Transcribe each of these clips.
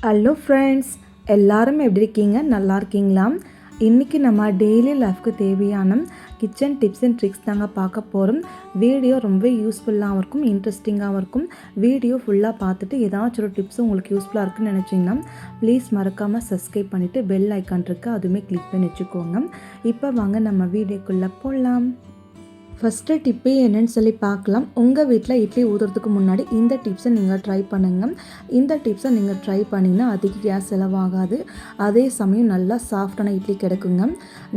Hello friends, எல்லாரும் எப்படி இருக்கீங்க? நல்லா இருக்கீங்களா? இன்றைக்கி நம்ம டெய்லி லைஃப்க்கு தேவையான கிச்சன் டிப்ஸ் அண்ட் ட்ரிக்ஸ் தாங்க பார்க்க போகிறோம். வீடியோ ரொம்ப யூஸ்ஃபுல்லாகவும் இருக்கும், இன்ட்ரெஸ்டிங்காகவும் இருக்கும். வீடியோ ஃபுல்லாக பார்த்துட்டு ஏதாச்சும் ஒரு டிப்ஸ் உங்களுக்கு யூஸ்ஃபுல்லாக இருக்குன்னு நினச்சிங்கன்னா ப்ளீஸ் மறக்காமல் சப்ஸ்கிரைப் பண்ணிவிட்டு பெல் ஐக்கான் இருக்குது அதுவுமே கிளிக் பண்ணி வச்சுக்கோங்க. இப்போ வாங்க நம்ம வீடியோக்குள்ளே போகலாம். ஃபஸ்ட்டு டிப்பு என்னென்னு சொல்லி பார்க்கலாம். உங்கள் வீட்டில் இட்லி ஊற்றுறதுக்கு முன்னாடி இந்த டிப்ஸை நீங்கள் ட்ரை பண்ணுங்கள். இந்த டிப்ஸை நீங்கள் ட்ரை பண்ணிங்கன்னா அதிக கேஸ் செலவாகாது, அதே சமயம் நல்லா சாஃப்டான இட்லி கிடைக்குங்க.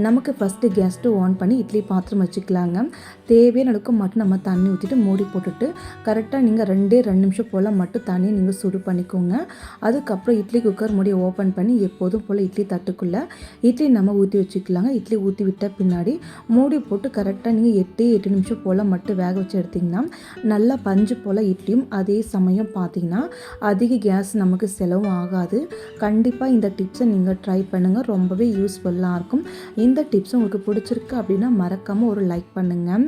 நமக்கு ஃபஸ்ட்டு கேஸ் ஸ்டவ் ஆன் பண்ணி இட்லி பாத்திரம் வச்சுக்கலாங்க. தேவையான அளவுக்கு மட்டும் நம்ம தண்ணி ஊற்றிட்டு மூடி போட்டுட்டு கரெக்டாக நீங்கள் 2 நிமிஷம் போல் மட்டும் தண்ணி நீங்கள் சுடு பண்ணிக்கோங்க. அதுக்கப்புறம் இட்லி குக்கர் மூடி ஓப்பன் பண்ணி எப்போதும் போல் இட்லி தட்டுக்குள்ளே இட்லி நம்ம ஊற்றி வச்சுக்கலாங்க. இட்லி ஊற்றி விட்ட பின்னாடி மூடி போட்டு கரெக்டாக நீங்கள் 8 நிமிஷம் போல் மட்டும் வேக வச்சு எடுத்திங்கன்னா நல்லா பஞ்சு போல் இட்லியும் அதே சமயம் பார்த்திங்கன்னா அதிக கேஸ் நமக்கு செலவும் ஆகாது. கண்டிப்பாக இந்த டிப்ஸை நீங்கள் ட்ரை பண்ணுங்கள், ரொம்பவே யூஸ்ஃபுல்லாக இருக்கும். இந்த டிப்ஸ் உங்களுக்கு பிடிச்சிருக்கு அப்படின்னா மறக்காமல் ஒரு லைக் பண்ணுங்கள்.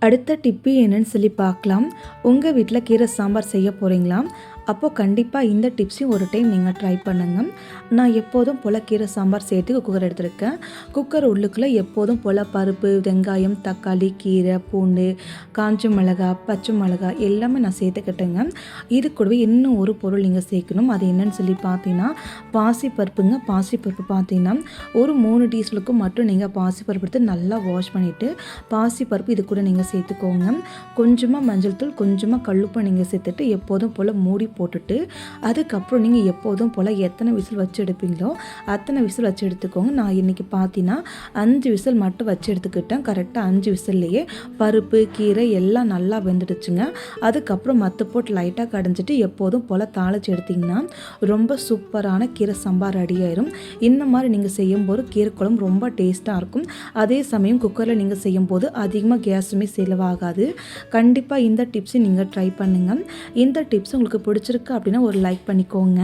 அடுத்த டிப்பு என்னன்னு சொல்லி பார்க்கலாம். உங்கள் வீட்டில் கீரை சாம்பார் செய்ய போகிறீங்களா? அப்போது கண்டிப்பாக இந்த டிப்ஸையும் ஒரு டைம் நீங்கள் ட்ரை பண்ணுங்கள். நான் எப்போதும் போல் கீரை சாம்பார் சேர்த்து குக்கர் எடுத்திருக்கேன். குக்கர் உள்ளுக்குள்ளே எப்போதும் போல் பருப்பு, வெங்காயம், தக்காளி, கீரை, பூண்டு, காஞ்ச மிளகா, பச்சை மிளகா எல்லாமே நான் சேர்த்துக்கிட்டேங்க. இது கூடவே இன்னும் ஒரு பொருள் நீங்கள் சேர்க்கணும். அது என்னன்னு சொல்லி பார்த்தீங்கன்னா பாசிப்பருப்புங்க. பாசிப்பருப்பு பார்த்தீங்கன்னா ஒரு 3 டீஸ்பூனுக்கு மட்டும் நீங்கள் பாசிப்பருப்பு எடுத்து நல்லா வாஷ் பண்ணிவிட்டு பாசிப்பருப்பு இது கூட நீங்கள் சேர்த்துக்கோங்க. கொஞ்சமாக மஞ்சள் தூள், கொஞ்சமாக கல்லுப்பு நீங்கள் சேர்த்துட்டு எப்போதும் போல் மூடி போட்டுட்டு அதுக்கப்புறம் நீங்கள் எப்போதும் போல் எத்தனை விசில் வச்சு எடுப்பீங்களோ அத்தனை விசில் வச்சு எடுத்துக்கோங்க. நான் இன்றைக்கி பார்த்தீங்கன்னா 5 விசில் மட்டும் வச்சு எடுத்துக்கிட்டேன். கரெக்டாக 5 விசில்லையே பருப்பு, கீரை எல்லாம் நல்லா வெந்துடுச்சுங்க. அதுக்கப்புறம் மற்ற போட்டு லைட்டாக கடைஞ்சிட்டு எப்போதும் போல் தாளித்து எடுத்திங்கன்னா ரொம்ப சூப்பரான கீரை சாம்பார் ரெடி ஆயிரும். இந்த மாதிரி நீங்கள் செய்யும்போது கீரை குழம்பு ரொம்ப டேஸ்ட்டாக இருக்கும். அதே சமயம் குக்கரில் நீங்கள் செய்யும்போது அதிகமாக கேஸுமே செலவாகாது. கண்டிப்பாக இந்த டிப்ஸை நீங்கள் ட்ரை பண்ணுங்கள். இந்த டிப்ஸ் உங்களுக்கு பிடிச்சிருக்கு அப்படின்னா ஒரு லைக் பண்ணிக்கோங்க.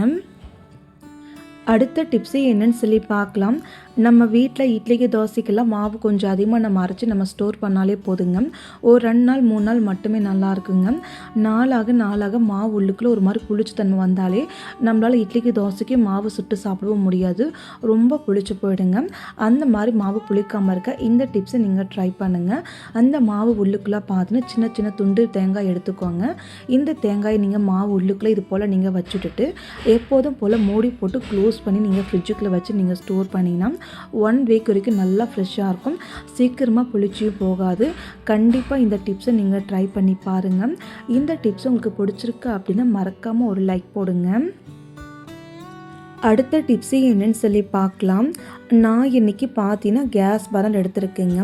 அடுத்த டிப்ஸு என்னன்னு சொல்லி பார்க்கலாம். நம்ம வீட்டில் இட்லிக்கு தோசைக்கெல்லாம் மாவு கொஞ்சம் அதிகமாக நம்ம அரைச்சி நம்ம ஸ்டோர் பண்ணாலே போதுங்க. ஒரு 2 நாள் 3 நாள் மட்டுமே நல்லா இருக்குங்க. நாளாக மாவு உள்ளுக்குள்ளே ஒரு மாதிரி புளிச்சு தன்மை வந்தாலே நம்மளால் இட்லிக்கு தோசைக்கு மாவு சுட்டு சாப்பிடவும் முடியாது, ரொம்ப புளிச்சு போயிடுங்க. அந்த மாதிரி மாவு புளிக்காமல் இருக்க இந்த டிப்ஸை நீங்கள் ட்ரை பண்ணுங்கள். அந்த மாவு உள்ளுக்குள்ளே பார்த்தீங்கன்னா சின்ன சின்ன துண்டு தேங்காய் எடுத்துக்கோங்க. இந்த தேங்காயை நீங்கள் மாவு உள்ளுக்குள்ளே இது போல் நீங்கள் வச்சுட்டுட்டு எப்போதும் போல் மூடி போட்டு க்ளோஸ் பண்ணி நீங்கள் ஃப்ரிட்ஜுக்குள்ளே வச்சு நீங்கள் ஸ்டோர் பண்ணிங்கன்னா 1 வீக் வரைக்கும் நல்லா ஃப்ரெஷ்ஷாக இருக்கும், சீக்கிரமாக புளிச்சியும் போகாது. கண்டிப்பாக இந்த டிப்ஸை நீங்கள் ட்ரை பண்ணி பாருங்கள். இந்த டிப்ஸ் உங்களுக்கு பிடிச்சிருக்கு அப்படின்னா மறக்காமல் ஒரு லைக் போடுங்க. அடுத்த டிப்ஸு என்னன்னு சொல்லி பார்க்கலாம். நான் இன்றைக்கி பார்த்தீங்கன்னா கேஸ் பர்னர் எடுத்துருக்கேங்க.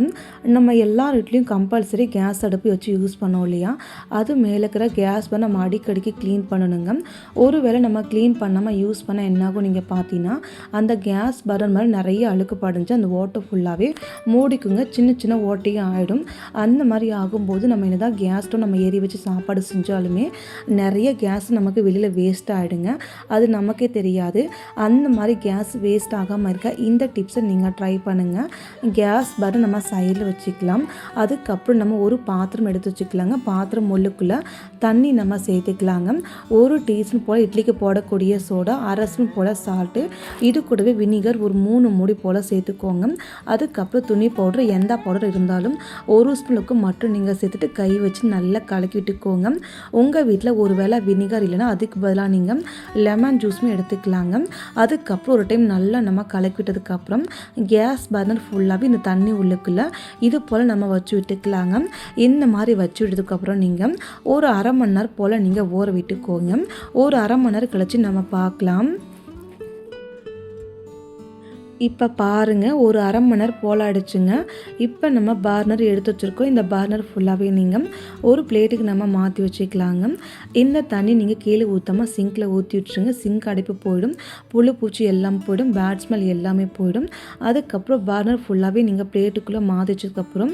நம்ம எல்லார் வீட்லேயும் கம்பல்சரி கேஸ் அடுப்பு வச்சு யூஸ் பண்ணோம் இல்லையா? அது மேலே இருக்கிற கேஸ் பர்னர் நம்ம அடிக்கடிக்கு க்ளீன் பண்ணணுங்க. ஒருவேளை நம்ம க்ளீன் பண்ணாமல் யூஸ் பண்ணால் என்னாகும் நீங்கள் பார்த்தீங்கன்னா அந்த கேஸ் பர்னர் மாதிரி நிறைய அழுக்கு படிஞ்சு அந்த ஓட்டை ஃபுல்லாகவே மூடிக்குங்க, சின்ன சின்ன ஓட்டையும் ஆகிடும். அந்த மாதிரி ஆகும்போது நம்ம என்னதான் கேஸ் ஸ்டவ் நம்ம ஏறி வச்சு சாப்பாடு செஞ்சாலுமே நிறைய கேஸ் நமக்கு வெளியில் வேஸ்ட் ஆகிடுங்க, அது நமக்கே தெரியாது. அந்த மாதிரி கேஸ் வேஸ்ட் ஆகாமல் இருக்க இந்த டிப்ஸை நீங்கள் ட்ரை பண்ணுங்கள். கேஸ் பர்னர் நம்ம சைடில் வச்சுக்கலாம். அதுக்கப்புறம் நம்ம ஒரு பாத்திரம் எடுத்து வச்சுக்கலாங்க. பாத்திரம் உள்ளுக்குள்ளே தண்ணி நம்ம சேர்த்துக்கலாங்க. 1 டீஸ்பூன் போல் இட்லிக்கு போடக்கூடிய சோடா, 1/2 ஸ்பூன் போல் சால்ட்டு, இது கூடவே வினிகர் ஒரு 3 மூடி போல் சேர்த்துக்கோங்க. அதுக்கப்புறம் துணி பவுடர் எந்த பவுடர் இருந்தாலும் 1 ஸ்பூனுக்கு மட்டும் நீங்கள் சேர்த்துட்டு கை வச்சு நல்லா கலக்கி விட்டுக்கோங்க. உங்கள் வீட்டில் ஒரு வேளை வினிகர் இல்லைன்னா அதுக்கு பதிலாக நீங்கள் லெமன் ஜூஸுமே எடுத்துக்கலாங்க. அதுக்கப்புறம் ஒரு டைம் நல்லா நம்ம கலக்கி விட்டதுக்கப்புறம் கேஸ் பர்னர் ஃபுல்லாகவே இந்த தண்ணி உள்ளுக்குள்ளே இது போல் நம்ம வச்சு விட்டுக்கலாங்க. இந்த மாதிரி வச்சு விட்டதுக்கப்புறம் நீங்கள் ஒரு 1/2 மணி நேரம் போல் நீங்கள் ஊற விட்டுக்கோங்க. ஒரு 1/2 மணி நேரம் கழித்து நம்ம பார்க்கலாம். இப்போ பாருங்கள், ஒரு 1/2 மணி நேரம் போல் ஆகிடுச்சுங்க. இப்போ நம்ம பர்னர் எடுத்து வச்சுருக்கோம். இந்த பர்னர் ஃபுல்லாகவே நீங்கள் ஒரு பிளேட்டுக்கு நம்ம மாற்றி வச்சுக்கலாங்க. இந்த தண்ணி நீங்கள் கீழே ஊற்றாமல் சிங்கில் ஊற்றி விட்டுருங்க. சிங்க் அடைப்பு போயிடும், புழு பூச்சி எல்லாம் போயிடும், பேட் ஸ்மெல் எல்லாமே போயிடும். அதுக்கப்புறம் பர்னர் ஃபுல்லாகவே நீங்கள் பிளேட்டுக்குள்ளே மாற்றி வச்சதுக்கப்புறம்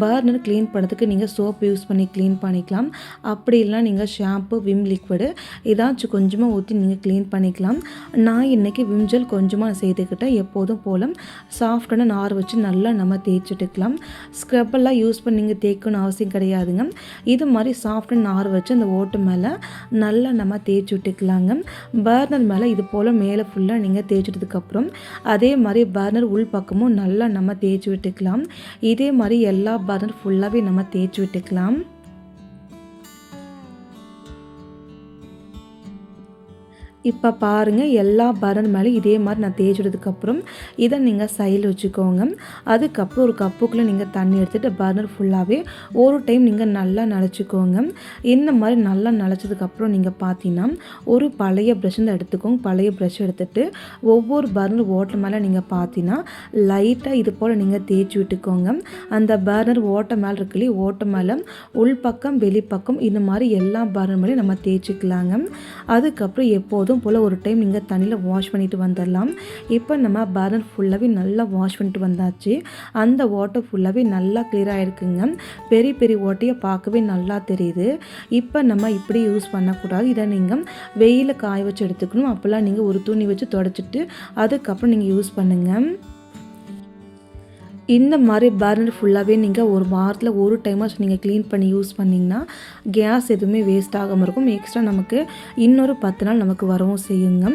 பர்னர் க்ளீன் பண்ணுறதுக்கு நீங்கள் சோப் யூஸ் பண்ணி க்ளீன் பண்ணிக்கலாம். அப்படி இல்லைனா நீங்கள் ஷாம்பு, விம் லிக்விடு ஏதாச்சும் கொஞ்சமாக ஊற்றி நீங்கள் க்ளீன் பண்ணிக்கலாம். நான் இன்றைக்கி விம் ஜெல் கொஞ்சமாக சேர்த்துக்கிட்டேன். எப்போதும் எப்போதும் போல் சாஃப்டான நார் வச்சு நல்லா நம்ம தேய்ச்சி விட்டுக்கலாம். ஸ்க்ரப்பெல்லாம் யூஸ் பண்ணி நீங்கள் தேய்க்கணும்னு அவசியம் கிடையாதுங்க. இது மாதிரி சாஃப்டான நார் வச்சு அந்த ஓட்டு மேலே நல்லா நம்ம தேய்ச்சி விட்டுக்கலாங்க. பர்னர் மேலே இது போல் மேலே ஃபுல்லாக நீங்கள் தேய்ச்சிட்டதுக்கப்புறம் அதே மாதிரி பர்னர் உள் பக்கமும் நல்லா நம்ம தேய்ச்சி விட்டுக்கலாம். இதே மாதிரி எல்லா பர்னர் ஃபுல்லாகவே நம்ம தேய்ச்சி விட்டுக்கலாம். இப்போ பாருங்கள், எல்லா பர்னர் மேலே இதே மாதிரி நான் தேய்ச்சிட்டதுக்கப்புறம் இதை நீங்கள் சைடில் வச்சுக்கோங்க. அதுக்கப்புறம் ஒரு கப்புக்குள்ளே நீங்கள் தண்ணி எடுத்துகிட்டு பர்னர் ஃபுல்லாகவே ஒரு டைம் நீங்கள் நல்லா நனைச்சிக்கோங்க. இந்த மாதிரி நல்லா நனைச்சதுக்கப்புறம் நீங்கள் பார்த்தீங்கன்னா ஒரு பழைய ப்ரஷ் எடுத்துக்கோங்க. பழைய ப்ரஷ் எடுத்துகிட்டு ஒவ்வொரு பர்னர் ஓட்டை மேலே நீங்கள் பார்த்தீங்கன்னா லைட்டாக இது போல் நீங்கள் தேய்ச்சி விட்டுக்கோங்க. அந்த பர்னர் ஓட்டை மேலே இருக்குல்லையே, ஓட்டை மேலே உள்பக்கம் வெளிப்பக்கம் இந்த மாதிரி எல்லா பர்னர் மேலேயும் நம்ம தேய்ச்சிக்கலாங்க. அதுக்கப்புறம் எப்போதும் போல் ஒரு டைம் நீங்கள் தண்ணியில் வாஷ் பண்ணிவிட்டு வந்துடலாம். இப்போ நம்ம பர்னர் ஃபுல்லாகவே நல்லா வாஷ் பண்ணிட்டு வந்தாச்சு. அந்த ஓட்டை ஃபுல்லாகவே நல்லா கிளியராக இருக்குங்க. பெரிய பெரிய ஓட்டையை பார்க்கவே நல்லா தெரியுது. இப்போ நம்ம இப்படி யூஸ் பண்ணக்கூடாது. இதை நீங்கள் வெயிலில் காய வச்சு எடுத்துக்கணும். அப்போல்லாம் நீங்கள் ஒரு துணி வச்சு துடைச்சிட்டு அதுக்கப்புறம் நீங்கள் யூஸ் பண்ணுங்கள். இந்த மாதிரி பர்னர் ஃபுல்லாகவே நீங்கள் ஒரு வாரத்தில் ஒரு டைமாச்சும் நீங்கள் க்ளீன் பண்ணி யூஸ் பண்ணிங்கன்னா கேஸ் எதுவுமே வேஸ்ட் ஆகாமல் இருக்கும். எக்ஸ்ட்ரா நமக்கு இன்னொரு 10 நாள் நமக்கு வரவும் செய்யுங்க.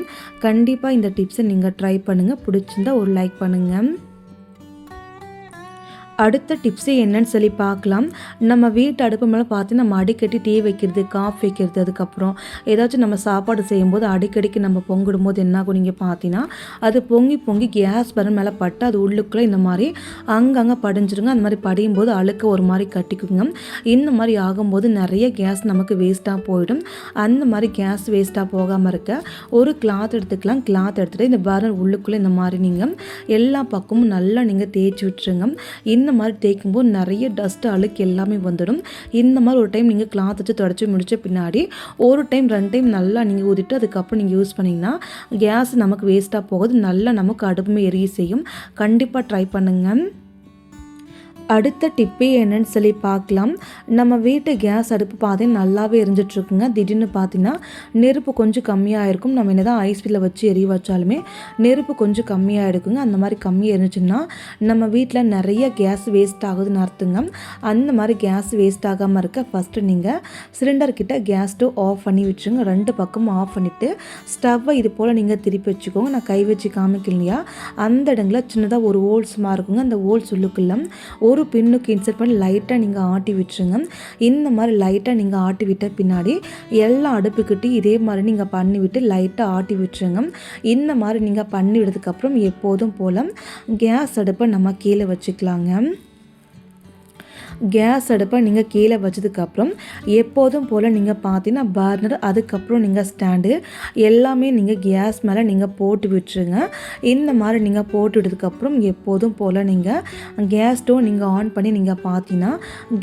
கண்டிப்பாக இந்த டிப்ஸை நீங்கள் ட்ரை பண்ணுங்கள். பிடிச்சிருந்தா ஒரு லைக் பண்ணுங்கள். அடுத்த டிப்ஸு என்னன்னு சொல்லி பார்க்கலாம். நம்ம வீட்டு அடுப்பு மேலே பார்த்து நம்ம அடிக்கடி டீ வைக்கிறது, காஃபி வைக்கிறது, அதுக்கப்புறம் ஏதாச்சும் நம்ம சாப்பாடு செய்யும்போது அடிக்கடிக்கு நம்ம பொங்கிடும்போது என்னாகும் நீங்கள் பார்த்தீங்கன்னா அது பொங்கி பொங்கி கேஸ் பர்னர் மேலே பட்டு அது உள்ளுக்குள்ளே இந்த மாதிரி அங்கங்கே படிஞ்சிருங்க. அந்த மாதிரி படியும் போது அழுக்க ஒரு மாதிரி கட்டிக்குங்க. இந்த மாதிரி ஆகும்போது நிறைய கேஸ் நமக்கு வேஸ்ட்டாக போயிடும். அந்த மாதிரி கேஸ் வேஸ்ட்டாக போகாமல் இருக்க ஒரு கிளாத் எடுத்துக்கலாம். கிளாத் எடுத்துகிட்டு இந்த பர்னர் உள்ளுக்குள்ளே இந்த மாதிரி நீங்கள் எல்லா பக்கமும் நல்லா நீங்கள் தேய்ச்சி விட்டுருங்க. இந்த மாதிரி தேய்க்கும்போது நிறைய டஸ்ட் அழுக்கு எல்லாமே வந்துடும். இந்த மாதிரி ஒரு டைம் நீங்கள் கிளாத் வச்சு தொடச்சி முடிச்ச பின்னாடி ஒரு டைம் 2 டைம் நல்லா நீங்கள் ஊதிட்டு அதுக்கப்புறம் நீங்கள் யூஸ் பண்ணிங்கன்னா கேஸ் நமக்கு வேஸ்ட்டாக போகுது. நல்லா நமக்கு அடுப்புமே எரிய செய்யும். கண்டிப்பாக ட்ரை பண்ணுங்கள். அடுத்த டிப்பே என்னன்னு சொல்லி பார்க்கலாம். நம்ம வீட்டு கேஸ் அடுப்பு பார்த்தீங்கன்னா நல்லாவே எரிஞ்சிட்ருக்குங்க. திடீர்னு பார்த்தீங்கன்னா நெருப்பு கொஞ்சம் கம்மியாக இருக்கும். நம்ம என்ன தான் ஐஸ் வீட்டில் வச்சு எரிய வச்சாலுமே நெருப்பு கொஞ்சம் கம்மியாக இருக்குங்க. அந்த மாதிரி கம்மியாக இருந்துச்சுன்னா நம்ம வீட்டில் நிறைய கேஸ் வேஸ்ட் ஆகுதுன்னு அர்த்தங்க. அந்த மாதிரி கேஸ் வேஸ்ட் ஆகாமல் இருக்க ஃபஸ்ட்டு நீங்கள் சிலிண்டர் கிட்ட கேஸ் ஸ்டவ் ஆஃப் பண்ணி வச்சுருங்க. 2 பக்கமும் ஆஃப் பண்ணிவிட்டு ஸ்டவ்வை இது போல் நீங்கள் திருப்பி வச்சுக்கோங்க. நான் கை வச்சு காமிக்கலையா, அந்த இடங்களில் சின்னதாக ஒரு ஹோல்ஸ் மாதிரி இருக்குங்க. அந்த ஹோல்ஸ் உள்ளுக்குள்ள ஒரு பின்னுக்கு இன்சர்ட் பண்ணி லைட்டாக நீங்கள் ஆட்டி விட்டுருங்க. இந்த மாதிரி லைட்டாக நீங்கள் ஆட்டி விட்ட பின்னாடி எல்லா அடுப்புக்கிட்டையும் இதே மாதிரி நீங்கள் பண்ணிவிட்டு லைட்டாக ஆட்டி விட்டுருங்க. இந்த மாதிரி நீங்கள் பண்ணி விட்டதுக்கப்புறம் எப்போதும் போல் கேஸ் அடுப்பை நம்ம கீழே வச்சுக்கலாங்க. கேஸ் அடுப்பை நீங்கள் கீழே வச்சதுக்கப்புறம் எப்போதும் போல் நீங்கள் பார்த்தீங்கன்னா பர்னர், அதுக்கப்புறம் நீங்கள் ஸ்டாண்டு எல்லாமே நீங்கள் கேஸ் மேலே நீங்கள் போட்டு விட்டுருங்க. இந்த மாதிரி நீங்கள் போட்டு விட்டதுக்கப்புறம் எப்போதும் போல் நீங்கள் கேஸ் ஸ்டவ் நீங்கள் ஆன் பண்ணி நீங்கள் பார்த்தீங்கன்னா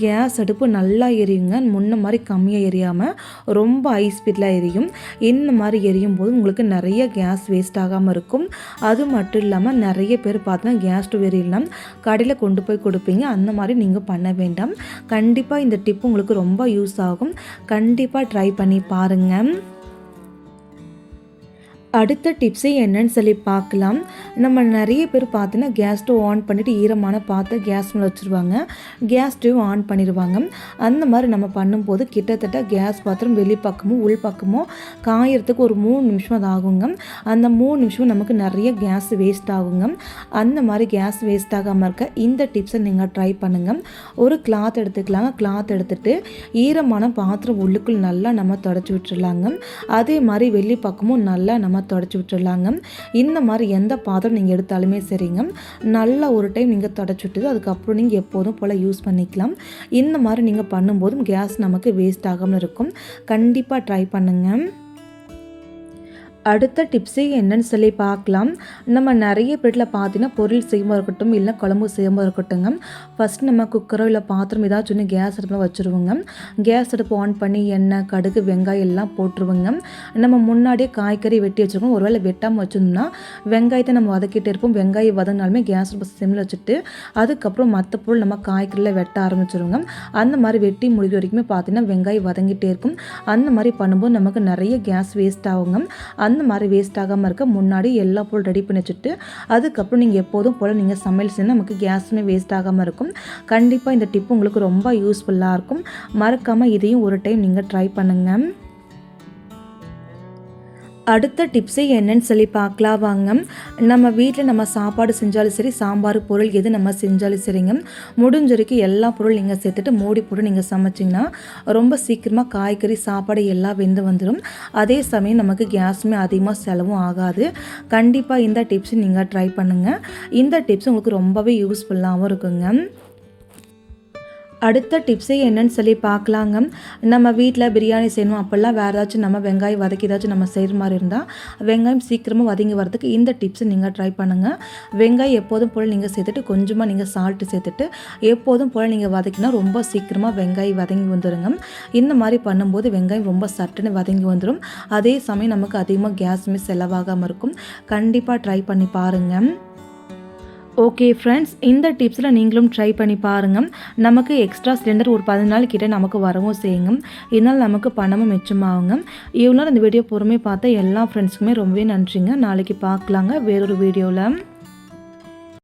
கேஸ் அடுப்பு நல்லா எரியுங்க. முன்ன மாதிரி கம்மியாக எரியாமல் ரொம்ப ஹை ஸ்பீடில் எரியும். இந்த மாதிரி எரியும் போது உங்களுக்கு நிறைய கேஸ் வேஸ்ட் ஆகாமல் இருக்கும். அது மட்டும் இல்லாமல் நிறைய பேர் பார்த்தீங்கன்னா கேஸ் ஸ்டவ் எரியலாம் கடையில் கொண்டு போய் கொடுப்பீங்க. அந்த மாதிரி நீங்கள் பண்ண வேண்டாம். கண்டிப்பாக இந்த டிப் உங்களுக்கு ரொம்ப யூஸ் ஆகும். கண்டிப்பாக ட்ரை பண்ணி பாருங்கள். அடுத்த டிப்ஸே என்னன்னு சொல்லி பார்க்கலாம். நம்ம நிறைய பேர் பார்த்தீங்கன்னா கேஸ் ஸ்டவ் ஆன் பண்ணிவிட்டு ஈரமான பார்த்து கேஸ் மேலே வச்சுருவாங்க. கேஸ் ஸ்டவ் ஆன் பண்ணிடுவாங்க. அந்த மாதிரி நம்ம பண்ணும்போது கிட்டத்தட்ட கேஸ் பாத்திரம் வெளிப்பக்கமும் உள் பக்கமும் காயறதுக்கு ஒரு 3 நிமிஷம் அது ஆகுங்க. அந்த 3 நிமிஷம் நமக்கு நிறைய கேஸ் வேஸ்ட் ஆகுங்க. அந்த மாதிரி கேஸ் வேஸ்ட் ஆகாமல் இருக்க இந்த டிப்ஸை நீங்கள் ட்ரை பண்ணுங்கள். ஒரு கிளாத் எடுத்துக்கலாங்க. கிளாத் எடுத்துகிட்டு ஈரமான பாத்திரம் உள்ளுக்குள் நல்லா நம்ம தொடச்சி விட்டுருலாங்க. அதே மாதிரி வெளி பக்கமும் நல்லா நம்ம தொடச்சி விட்டுடலாங்க. இந்த மாதிரி எந்த பாத்திரம் நீங்கள் எடுத்தாலுமே சரிங்க, நல்லா ஒரு டைம் நீங்கள் தொடச்சி விட்டுது அதுக்கப்புறம் நீங்கள் எப்போதும் போல் யூஸ் பண்ணிக்கலாம். இந்த மாதிரி நீங்கள் பண்ணும்போதும் கேஸ் நமக்கு வேஸ்ட் ஆகாமல் இருக்கும். கண்டிப்பாக ட்ரை பண்ணுங்கள். அடுத்த டிப்ஸே என்னன்னு சொல்லி பார்க்கலாம். நம்ம நிறைய பேரில் பார்த்தீங்கன்னா பொருள் செய்யும்போது இருக்கட்டும் இல்லை குழம்பு செய்யும்போது இருக்கட்டுங்க, ஃபஸ்ட் நம்ம குக்கரோ இல்லை பாத்திரம் ஏதாச்சும் ஒன்று கேஸ் அடுப்பில் வச்சுருவோங்க. கேஸ் அடுப்பு ஆன் பண்ணி எண்ணெய், கடுகு, வெங்காயம் எல்லாம் போட்டுருவோங்க. நம்ம முன்னாடியே காய்கறி வெட்டி வச்சுருக்கோம். ஒருவேளை வெட்டாமல் வச்சுருந்தோம்னா வெங்காயத்தை நம்ம வதக்கிட்டு இருப்போம். வெங்காயம் வதங்கினாலுமே கேஸ் அடுப்பு சிம்மில் வச்சுட்டு அதுக்கப்புறம் மற்ற பொருள் நம்ம காய்கறியில் வெட்ட ஆரம்பிச்சிருவோங்க. அந்த மாதிரி வெட்டி முடிவு வரைக்குமே பார்த்தீங்கன்னா வெங்காயம் வதங்கிட்டே இருக்கும். அந்த மாதிரி பண்ணும்போது நமக்கு நிறைய கேஸ் வேஸ்ட் ஆகுங்க. அந்த மாதிரி வேஸ்ட் ஆகாமல் இருக்க முன்னாடி எல்லா பொருள் ரெடி பண்ணி வச்சுட்டு அதுக்கப்புறம் நீங்கள் எப்போதும் போல் நீங்கள் சமையல் செய்யணும், நமக்கு கேஸுமே வேஸ்ட் ஆகாமல் இருக்கும். கண்டிப்பாக இந்த டிப் உங்களுக்கு ரொம்ப யூஸ்ஃபுல்லாக இருக்கும். மறக்காமல் இதையும் ஒரு டைம் நீங்கள் ட்ரை பண்ணுங்கள். அடுத்த டிப்ஸு என்னன்னு சொல்லி பார்க்கலாம் வாங்க. நம்ம வீட்டில் நம்ம சாப்பாடு செஞ்சாலும் சரி, சாம்பார் பொருள் எது நம்ம செஞ்சாலும் சரிங்க, முடிஞ்ச வரைக்கும் எல்லா பொருள் நீங்கள் சேர்த்துட்டு மூடி போட்டு நீங்கள் சமைச்சிங்கன்னா ரொம்ப சீக்கிரமாக காய்கறி சாப்பாடு எல்லாம் வெந்து வந்துடும். அதே சமயம் நமக்கு கேஸுமே அதிகமாக செலவும் ஆகாது. கண்டிப்பாக இந்த டிப்ஸை நீங்கள் ட்ரை பண்ணுங்கள். இந்த டிப்ஸ் உங்களுக்கு ரொம்பவே யூஸ்ஃபுல்லாகவும் இருக்குங்க. அடுத்த டிப்ஸே என்னன்னு சொல்லி பார்க்கலாங்க. நம்ம வீட்டில் பிரியாணி செய்யணும் அப்போல்லாம் வேறு ஏதாச்சும் நம்ம வெங்காயம் வதக்கி ஏதாச்சும் நம்ம செய்கிற மாதிரி இருந்தால் வெங்காயம் சீக்கிரமாக வதங்கி வரதுக்கு இந்த டிப்ஸை நீங்கள் ட்ரை பண்ணுங்கள். வெங்காயம் எப்போதும் போல் நீங்கள் சேர்த்துட்டு கொஞ்சமாக நீங்கள் சால்ட்டு சேர்த்துட்டு எப்போதும் போல் நீங்கள் வதக்கினா ரொம்ப சீக்கிரமாக வெங்காயம் வதங்கி வந்துடுங்க. இந்த மாதிரி பண்ணும்போது வெங்காயம் ரொம்ப சட்டுன்னு வதங்கி வந்துடும். அதே சமயம் நமக்கு அதிகமாக கேஸுமே செலவாகாமல் இருக்கும். கண்டிப்பாக ட்ரை பண்ணி பாருங்கள். ஓகே ஃப்ரெண்ட்ஸ், இந்த டிப்ஸில் நீங்களும் ட்ரை பண்ணி பாருங்கள். நமக்கு எக்ஸ்ட்ரா சிலிண்டர் ஒரு 10 நாள் கிட்டே நமக்கு வரவும் செய்யுங்க. இதனால் நமக்கு பணமும் மிச்சமாகுங்க. இவ்வளோ இந்த வீடியோ பொறுமையாக பார்த்த எல்லா ஃப்ரெண்ட்ஸுக்குமே ரொம்பவே நன்றிங்க. நாளைக்கு பார்க்கலாங்க வேறொரு வீடியோவில்.